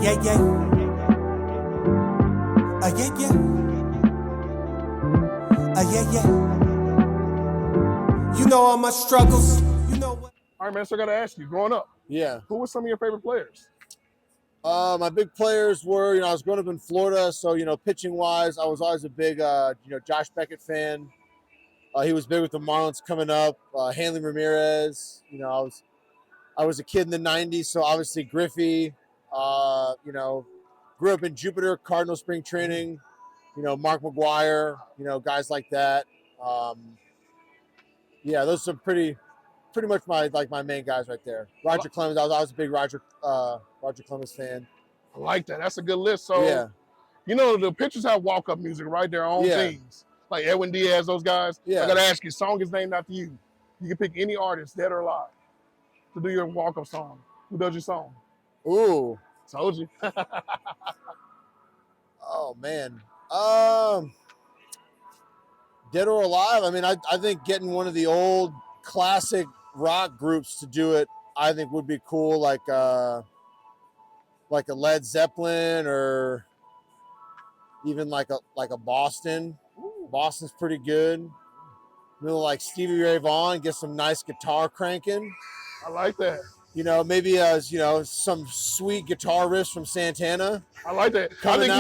yeah, yeah. Yeah, yeah. Yeah, yeah. You know all my struggles. You know what? All right, man. So I got to ask you, growing up, Yeah. who were some of your favorite players? My big players were, I was growing up in Florida, so pitching wise, I was always a big, Josh Beckett fan. He was big with the Marlins coming up. Hanley Ramirez. I was a kid in the '90s, so obviously Griffey. Grew up in Jupiter, Cardinal spring training. Mark McGuire. Guys like that. Yeah, those are pretty much my main guys right there. Roger Clemens. I was a big Roger Clemens fan. I like that. That's a good list. So, Yeah. The pitchers have walk-up music, right? Their own Yeah. themes. Like Edwin Diaz, those guys. Yeah. I got to ask you, song is named after you. You can pick any artist, dead or alive, to do your walk-up song. Who does your song? Ooh. Told you. Oh, man. Dead or alive? I mean, I think getting one of the old classic rock groups to do it, I think would be cool, like a Led Zeppelin or even like a Boston. Ooh. Boston's pretty good. Like Stevie Ray Vaughan, get some nice guitar cranking. I like that. Maybe some sweet guitar riffs from Santana. I like that. I think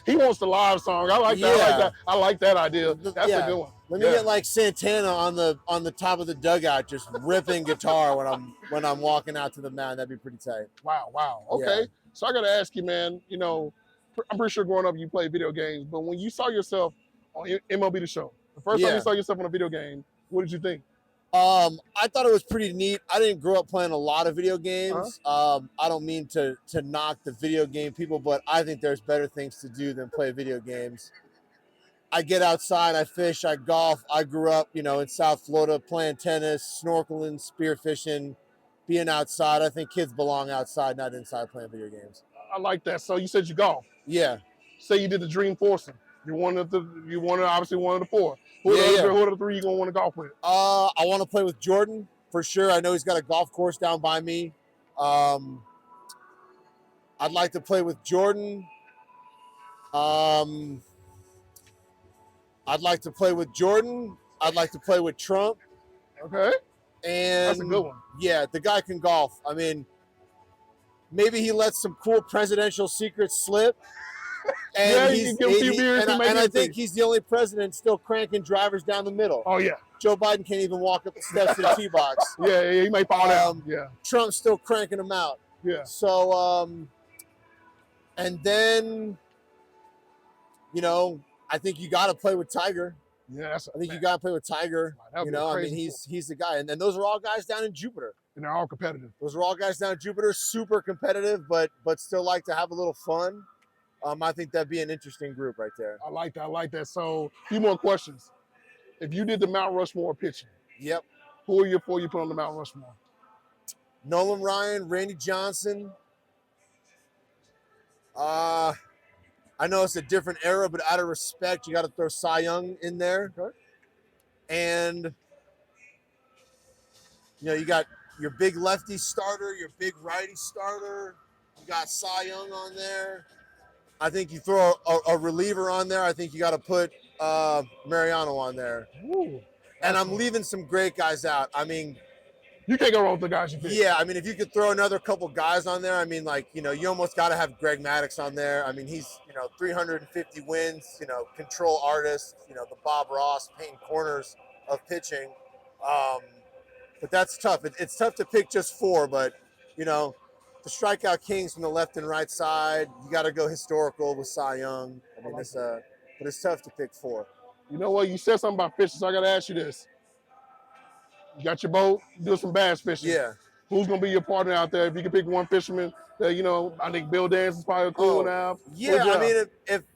he wants the live song. I like that. Yeah. I like that idea. That's a good one. Let me get like Santana on the top of the dugout, just ripping guitar when I'm walking out to the mound. That'd be pretty tight. Wow. Okay. Yeah. So I got to ask you, man. I'm pretty sure growing up you played video games, but when you saw yourself on MLB The Show, the first time you saw yourself on a video game, what did you think? I thought it was pretty neat. I didn't grow up playing a lot of video games. I don't mean to knock the video game people, but I think there's better things to do than play video games. I get outside, I fish, I golf. I grew up, in South Florida playing tennis, snorkeling, spearfishing, being outside. I think kids belong outside, not inside playing video games. I like that. So you said you golf. Yeah. Say you did the Dream Foursome. You wanted obviously one of the four. Who are the three you gonna want to golf with? I want to play with Jordan for sure. I know he's got a golf course down by me. I'd like to play with Jordan. I'd like to play with Jordan. I'd like to play with Trump. Okay. And that's a good one. Yeah, the guy can golf. I mean, maybe he lets some cool presidential secrets slip. And you can give him a few beers and I think he's the only president still cranking drivers down the middle. Oh, yeah. Joe Biden can't even walk up the steps to the tee box. Yeah, he may fall down. Yeah. Trump's still cranking them out. Yeah. So, and then, I think you got to play with Tiger. Yeah, I think you got to play with Tiger. I mean, he's the guy. And those are all guys down in Jupiter. And they're all competitive. Those are all guys down in Jupiter, super competitive, but still like to have a little fun. I think that'd be an interesting group right there. I like that. So, a few more questions. If you did the Mount Rushmore pitching, yep. Who are your four you put on the Mount Rushmore? Nolan Ryan, Randy Johnson. I know it's a different era, but out of respect, you got to throw Cy Young in there. Okay. And, you got your big lefty starter, your big righty starter. You got Cy Young on there. I think you throw a reliever on there. I think you got to put Mariano on there. Ooh, and I'm leaving some great guys out. I mean, you can't go wrong with the guys you pick. Yeah, I mean, if you could throw another couple guys on there, I mean, you almost got to have Greg Maddux on there. I mean, he's, 350 wins, control artist, the Bob Ross painting corners of pitching. But that's tough. It's tough to pick just four, but, the strikeout kings from the left and right side, you got to go historical with Cy Young. I mean, but it's tough to pick four. You know what? You said something about fishing, so I got to ask you this. You got your boat, do some bass fishing. Yeah. Who's going to be your partner out there? If you could pick one fisherman that, I think Bill Dance is probably a cool one now. Yeah, I mean,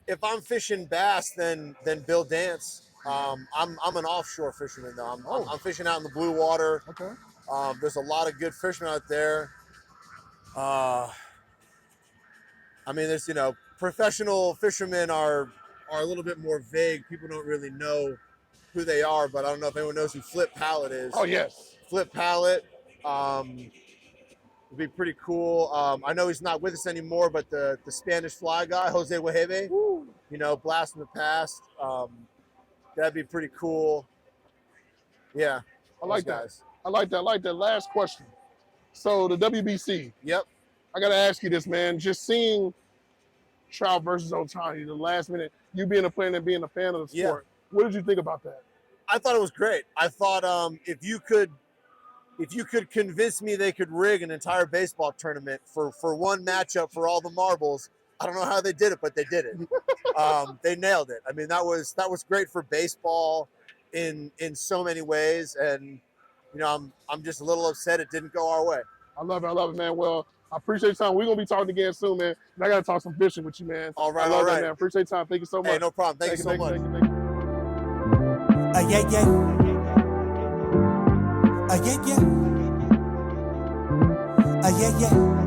if I'm fishing bass, then Bill Dance. I'm an offshore fisherman, though. I'm fishing out in the blue water. Okay. There's a lot of good fishermen out there. I mean, there's, professional fishermen are a little bit more vague. People don't really know who they are, but I don't know if anyone knows who Flip Pallet is. Oh, yes. Flip Pallet. It'd be pretty cool. I know he's not with us anymore, but the Spanish Fly guy, Jose Wahebe, you know, blast from the past. That'd be pretty cool. Yeah, I like those guys. that. I like that. I like that. Last question. So the WBC. Yep. I got to ask you this, man. Just seeing Trout versus Otani, the last minute, you being a player and being a fan of the sport, what did you think about that? I thought it was great. I thought if you could convince me they could rig an entire baseball tournament for one matchup for all the marbles, I don't know how they did it, but they did it. They nailed it. I mean, that was great for baseball in so many ways, and you know, I'm just a little upset it didn't go our way. I love it, man. Well, I appreciate your time. We're gonna be talking again soon, man. And I gotta talk some fishing with you, man. All right, I love that, man. Appreciate your time. Thank you so much. Hey, no problem. Thank you so much. Thank you. Yeah, yeah. Yeah, yeah. Yeah, yeah.